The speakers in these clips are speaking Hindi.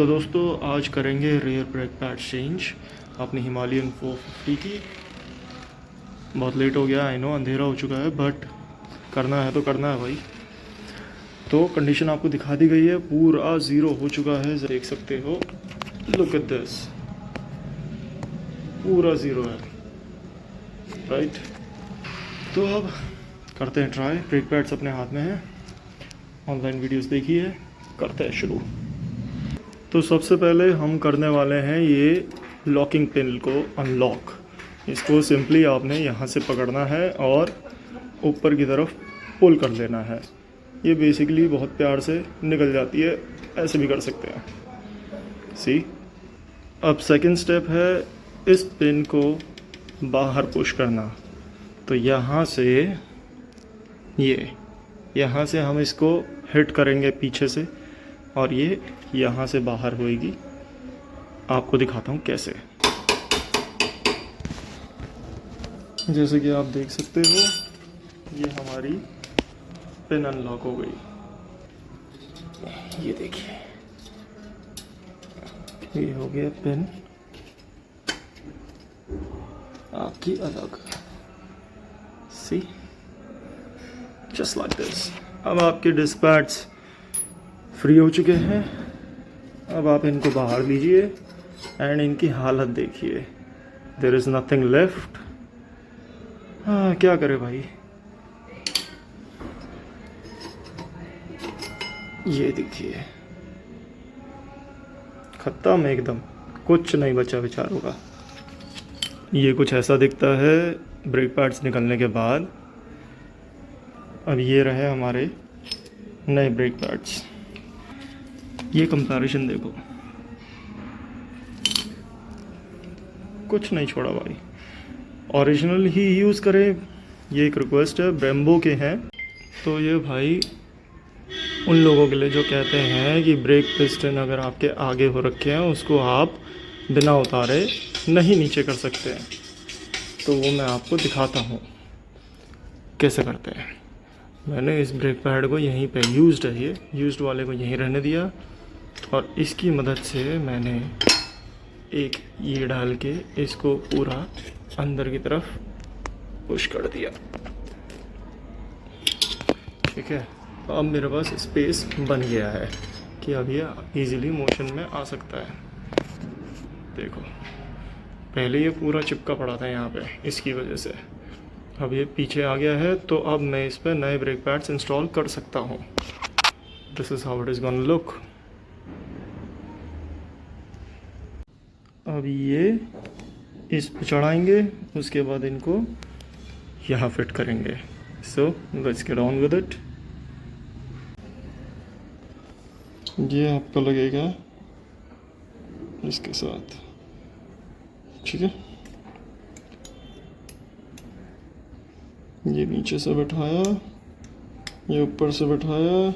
तो दोस्तों आज करेंगे रेयर ब्रेक पैड चेंज अपनी हिमालयन 450 की। बहुत लेट हो गया, आई नो, अंधेरा हो चुका है, बट करना है तो करना है भाई। तो कंडीशन आपको दिखा दी गई है, पूरा ज़ीरो हो चुका है, देख सकते हो। लुक एट दिस, पूरा ज़ीरो है, राइट। तो अब करते हैं ट्राई। ब्रेक पैड्स अपने हाथ में हैं, ऑनलाइन वीडियोस देखिए, करते हैं शुरू। तो सबसे पहले हम करने वाले हैं ये लॉकिंग पिन को अनलॉक। इसको सिंपली आपने यहाँ से पकड़ना है और ऊपर की तरफ पुल कर लेना है। ये बेसिकली बहुत प्यार से निकल जाती है, ऐसे भी कर सकते हैं। सी, अब सेकंड स्टेप है इस पिन को बाहर पुश करना। तो यहाँ से हम इसको हिट करेंगे पीछे से और ये यहाँ से बाहर होएगी। आपको दिखाता हूँ कैसे। जैसे कि आप देख सकते हो, ये हमारी पिन अनलॉक हो गई। ये देखिए, ये हो गया पिन आपकी अलग। सी, जस्ट लाइक दिस। अब आपके डिस्क पैड्स फ्री हो चुके हैं। अब आप इनको बाहर लीजिए एंड इनकी हालत देखिए, देयर इज़ नथिंग लेफ्ट। हाँ, क्या करे भाई। ये देखिए, खत्म एकदम, कुछ नहीं बचा बेचारों का। ये कुछ ऐसा दिखता है ब्रेक पैड्स निकलने के बाद। अब ये रहे हमारे नए ब्रेक पैड्स। ये कंपैरिजन देखो, कुछ नहीं छोड़ा भाई। ओरिजिनल ही यूज़ करें, ये एक रिक्वेस्ट है। ब्रेम्बो के हैं, तो ये भाई उन लोगों के लिए जो कहते हैं कि ब्रेक पिस्टन अगर आपके आगे हो रखे हैं उसको आप बिना उतारे नहीं नीचे कर सकते हैं। तो वो मैं आपको दिखाता हूँ कैसे करते हैं। मैंने इस ब्रेक पैड को यहीं पे यूज्ड है, ये यूज्ड वाले को यहीं रहने दिया और इसकी मदद से मैंने एक ये डाल के इसको पूरा अंदर की तरफ पुश कर दिया। ठीक है, अब मेरे पास स्पेस बन गया है कि अब ये इजीली मोशन में आ सकता है। देखो, पहले ये पूरा चिपका पड़ा था यहाँ पे, इसकी वजह से अब ये पीछे आ गया है। तो अब मैं इस पर नए ब्रेक पैड्स इंस्टॉल कर सकता हूँ। This is how it is gonna look. अब ये इस पे चढ़ाएंगे, उसके बाद इनको यहाँ फिट करेंगे। So let's get on with it. ये आपको लगेगा इसके साथ, ठीक है। ये नीचे से बैठाया, ये ऊपर से बैठाया।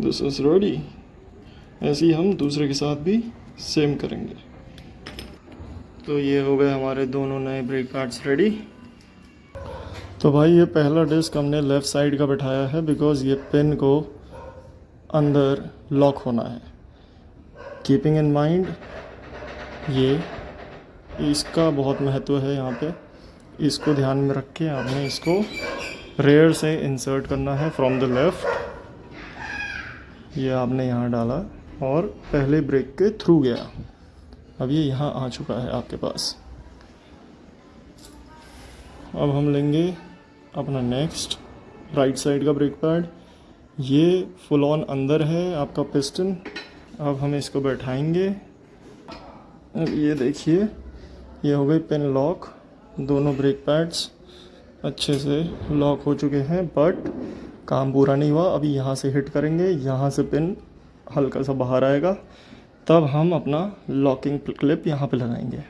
This is ready. ऐसे ही हम दूसरे के साथ भी सेम करेंगे। तो ये हो गए हमारे दोनों नए ब्रेक पैड्स रेडी। तो भाई ये पहला डिस्क हमने लेफ़्ट साइड का बैठाया है बिकॉज़ ये पिन को अंदर लॉक होना है। कीपिंग इन माइंड, ये इसका बहुत महत्व है यहाँ पे। इसको ध्यान में रख के आपने इसको रेयर से इंसर्ट करना है फ्रॉम द लेफ़्ट। ये आपने यहाँ डाला और पहले ब्रेक के थ्रू गया। अब ये यहाँ आ चुका है आपके पास। अब हम लेंगे अपना नेक्स्ट राइट साइड का ब्रेक पैड। ये फुल ऑन अंदर है आपका पिस्टन। अब हम इसको बैठाएंगे। अब ये देखिए, ये हो गई पिन लॉक। दोनों ब्रेक पैड्स अच्छे से लॉक हो चुके हैं, बट काम पूरा नहीं हुआ। अभी यहाँ से हिट करेंगे, यहाँ से पिन हल्का सा बाहर आएगा, तब हम अपना लॉकिंग क्लिप यहाँ पे लगाएंगे।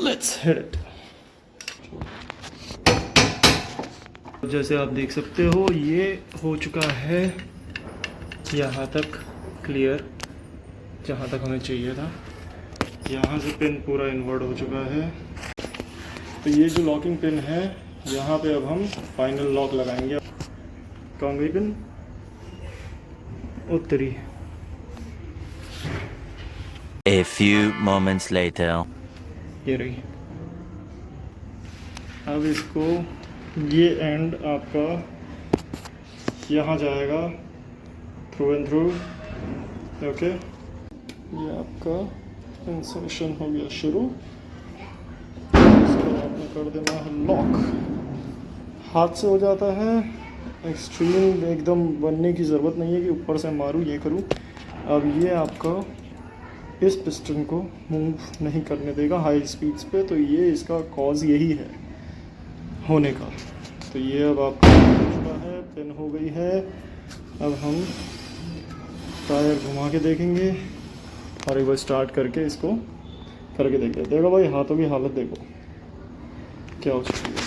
Let's hit it. जैसे आप देख सकते हो, ये हो चुका है यहाँ तक क्लियर, जहाँ तक हमें चाहिए था। यहाँ से पिन पूरा इन्वर्ट हो चुका है। तो ये जो लॉकिंग पिन है, यहाँ पे अब हम फाइनल लॉक लगाएंगे। कौन गई पिन? उत्तरी। A few moments later. ये रही। अब इसको ये एंड आपका यहाँ जाएगा थ्रू एंड थ्रू। ओके, ये आपका इंसर्शन हो गया शुरू। इसको आपने कर देना है लॉक। हाथ से हो जाता है, एक्सट्रीम एकदम बनने की ज़रूरत नहीं है कि ऊपर से मारूँ ये करूँ। अब ये आपका इस पिस्टन को मूव नहीं करने देगा हाई स्पीड्स पे, तो ये इसका कॉज यही है होने का। तो ये अब आपका है, पिन हो गई है। अब हम टायर घुमा के देखेंगे और एक बार स्टार्ट करके इसको करके देखते हैं। देखो भाई, हाथों की हालत देखो क्या हो चुकी है।